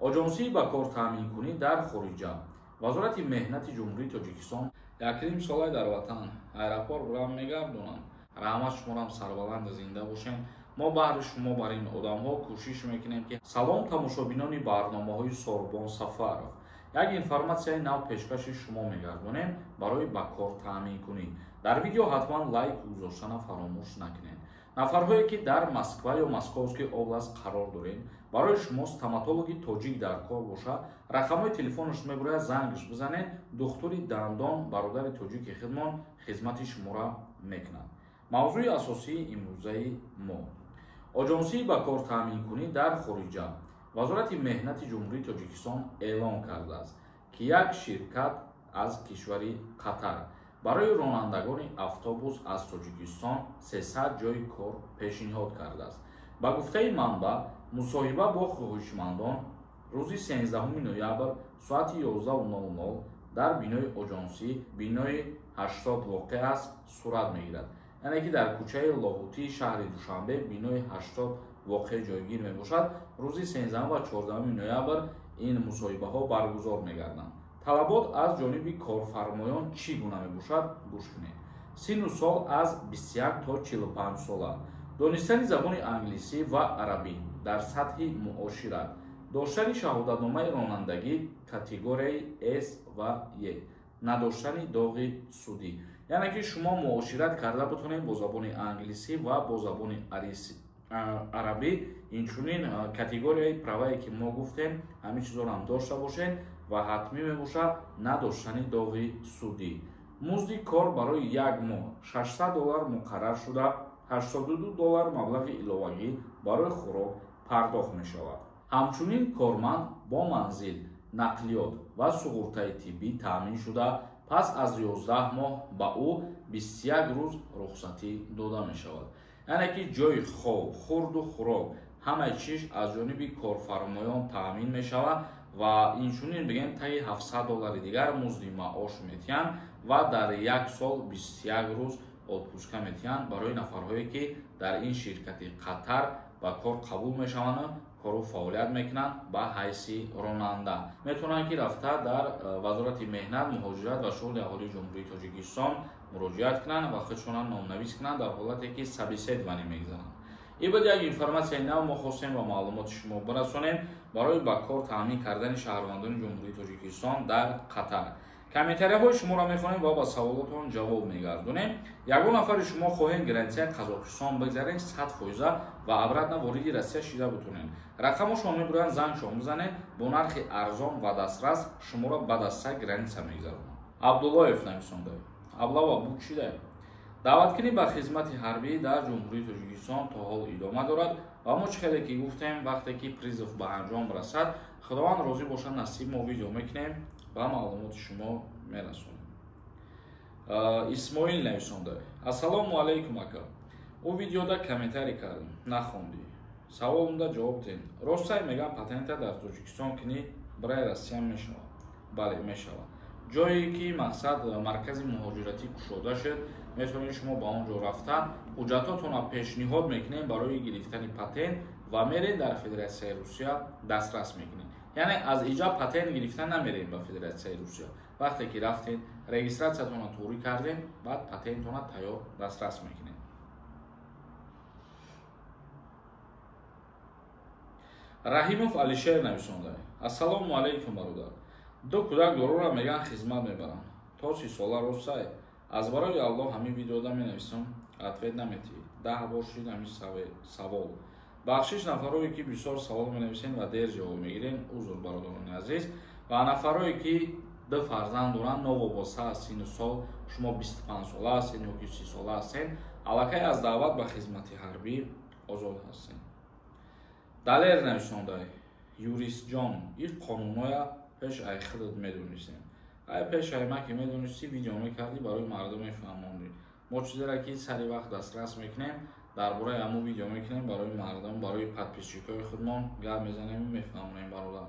آژانسی با کار تامین کنی در خارجه وزارت مهنت جمهوری تاجیکستان یکریم سال در وطن ایرپور برام میگردونن. رحمت شما هم سربلند زنده باشین. ما بهر شما بر این آدم ها کوشش میکنیم که سلام تماشابینان برنامه های سوربون سفر یک اینفرماسیای نو پیشکش شما میگردونیم برای با کار تامین کنی. در ویدیو حتما لایک گذاشتن فراموش نکنین. نفرهایی که در مسکو یا مسکووسکی область قرار دارین برای شما استоматологи توجیک در کار باشه رقمای تلفنش میبره زنگش بزنین دکتری دندان برادر توجیک خدمت شما را میکنن. موضوع اساسی امروزه ما آژانسی با کار تامین کنی در خارجه وزارت مهنت جمهوری تاجیکستان اعلام کرده است که یک شرکت از کشور قطر برای رانندگان автобус از تاجیکستان 300 جای کار پیشنهاد کرده است. با گفته منبع مصاحبه با خواهشمندان روز 13 نوامبر ساعت 11:00 در بینای آژانسی بینای 80 واقع است صورت میگیرد. یعنی که در کوچه لاهوتی شهر دوشنبه بینای 80 واقع جایگیر می باشد. روز 13 و 14 نوامبر این مصاحبه ها برگزار میگردند. طلبات از جانب کارفرمایان چی گونه می باشد گوش کنید. سن و سال از 21 تا 45 ساله، دانستن زبان انگلیسی و عربی در سطح معاشرت، داشتن شهادتنامه رانندگی کاتگوری S و E، نداشتن داغ سودی. یعنی که شما معاشرت کرده بتونید با زبان انگلیسی و با زبان عربی اینچنین کاتگوری پروایی که ما گفتیم همین چیزا رو هم داشته باشین و حتمی میباشه نداشتن داغ سودی. مزد کار برای یک ماه $600 مقرر شده، $82 مبلغ علاوگی برای خوراک پرداخت می شود. همچنین کارمند با منزل، نقلیات و سقوطه طبی تامین شده پس از 11 ماه با او 21 روز رخصتی داده می شود. یعنی که جای خواب، خورد و خوراک همه چیز از جانب کارفرمایان تامین می شود و اینچنین بگیم تا $700 دیگر مزد معاش میتین و در یک سال 21 روز отпуска میتین برای نفرهایی که در این شرکت قطر با کار قبول میشوند کارو فعالیت میکنن با حیث راننده میتونن که رفته در وزارت مهنت مهاجرت و شغل اهالی جمهوری تاجیکستان مراجعت کنن و خودشون نامنویس کنن در حالتی که سابسیدوانی میگذارن. این بود یک اینفرماسیای نو ما خواستیم و معلومات شما برسونیم برای با کار تامین کردن شهروندان جمهوری تاجیکستان در قطر. کامنتاری های شما را میخوانیم و با سوالاتون جواب میگردونیم. یگان نفر شما خواهیم گرانتی قزاقستان بگذارین 100% و عبرت وارد روسیه شده بتونین. رقم شما میبرن زنگ شما بزنین با نرخ ارزان و دسترس شما را به دسته گرانتی میگذارونن. عبداللهیف نمیسونده. ابلا بو چی ده؟ دعوت کنی به خدمت حربی در جمهوری تاجیکستان تا حال ادامه دارد و ما چخیلی که گفتیم وقتی که پریزف به انجام برسد خداوند راضی باشه نصیب ما ویدیو میکنیم و معلومات شما میرسونیم. اسماعیل نویسنده السلام علیکم اکا. او ویدیودا کامنتاری کردم نخوندی. سوالمدا جواب دین. راستای میگم پاتنت در تاجیکستان کنی برای روسیه میشود. بله میشود. جایی که مقصد مرکز مهاجرتی گشوده شد میتونید شما با اونجا رفتن حجتاتون را پیشنهاد میکنین برای گرفتن پاتنت و میرین در فدراسیون روسیه دسترس میکنین. یعنی از اینجا پاتنت گرفتن نمیرین به فدراسیون روسیه. وقتی که رفتین رجیستراسیتون را توری کردین بعد پاتنتتون را تیار دسترس میکنین. رحیموف علیشیر نویسنده السلام علیکم برادر. دو کودک دورو میگن خدمت میبرن تا 30 ساله روسای از برای الله همین ویدیودا مینویسم اتوید نمیتی 10 بار شید همین سوال بخشش نفرایی که بسیار سوال مینویسین و دیر جواب میگیرین عذر برادران عزیز و نفرایی که دو فرزند دارن نوابسته از سن سال شما 25 ساله هستین یا 30 ساله هستین علاقه از دعوت به خدمت حربی آزاد هستین. دلیر نویسنده یوریس جان این قانونای پیش ای خودت میدونیستین ای پیش ای ما که میدونیستی ویدیو میکردی برای مردم میفهموندی. ما چیزی را که سری وقت دسترس میکنیم درباره همون ویدیو میکنیم برای مردم برای پادپیسچیکای خودمون گپ میزنیم میفهمونیم برادر.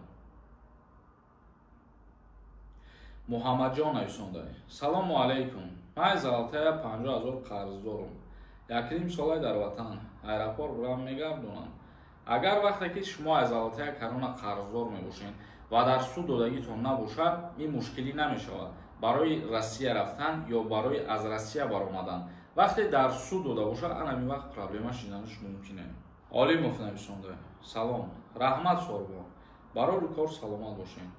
محمد جان نویسنده سلام علیکم. من زالته 50,000 قرض دارم. یکریم سال در وطن ایرپور برام میگردونم. агар вақте ки шумо аз алатая карона қарздор мебошед ва дар суд додагитон набошад, ин мушкилӣ намешавад барои Россия рафтан ё барои аз Россия баромадан. Вақте дар суд дода бошад, анами вақт проблема шиданаш мумкин е. Олимов нависонда: салом, раҳмат Сорбон, барои кор саломат бошед.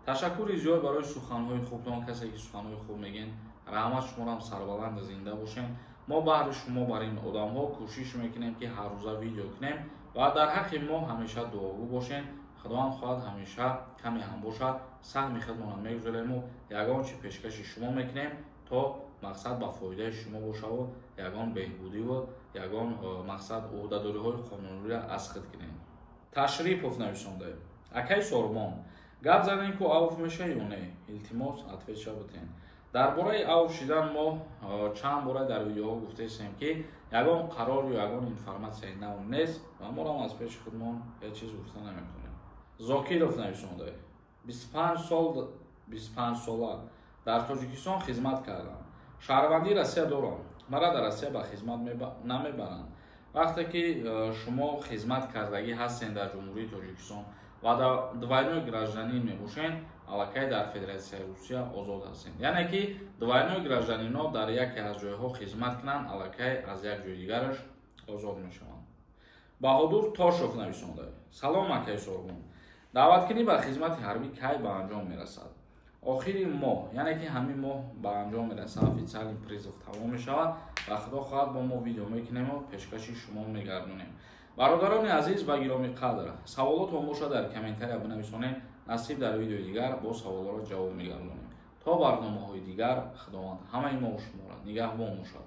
Ташаккури зиёд барои суханҳои хубтон. Касе ки суханҳои хуб мегӯяд, раҳмат шумоам сарбаланд зинда бошед. мо баҳри шумо бар ин одамҳо кӯшиш мекунем ки ҳар рӯза видео кунем ва дар ҳаққи мо ҳамеша дуогӯ бошед. Худованд хоҳад ҳамеша каме ҳам бошад, сахми хидмонам мегузорему ягон чи пешкаши шумо мекунем, то мақсад ба фоидаи шумо бошаву ягон беҳбудиву ягон мақсад уҳдадориҳои қонуниро аз хид кунем. Ташрипов нависонда: акай Сорбон, гап задем ку авф меша ё не? Илтимос ответша бутен. Дар бораи авф шидан мо чанд бора дар видеоҳо гуфтаистем ки ягон қарор ё ягон информатсияи нав нест ва морам аз пеши худмон ҳеҷ чиз гуфта намекунем. Зокиров нависонда: 25 сола дар Тоҷикистон хизмат кардам. Шаҳрвандии Россия дорам. Мара дар Россия ба хизмат намебаранд. Вақте ки шумо хизмат кардагӣ ҳастен дар ҷумҳурии Тоҷикистон ва двойной гражданин мебошед, аллакай дар Федератсияи Русия озод ҳастен. Яъне ки двойной гражданино дар яке аз ҷойҳо хизмат кунанд, аллакай аз як ҷои дигараш озод мешаванд. Баҳодур Тошев нависонда: салом акай Сорбон, даъваткунӣ ба хизмати ҳарбӣ кай ба анҷом мерасад? Охири моҳ, яъне ки ҳамин моҳ ба анҷом мерасад, официалин призов тамом мешавад ва худо хоҳад бо мо видео мекунему пешкаши шумо мегардонем. Бародарони азиз ва гироми қадр, саволотон бошад дар комментария бинависонед. Насиб дар видеои дигар бо саволҳоро ҷавоб мегардонем. То барномаҳои дигар, худованд ҳамаи мо шуморо нигаҳбон бошад.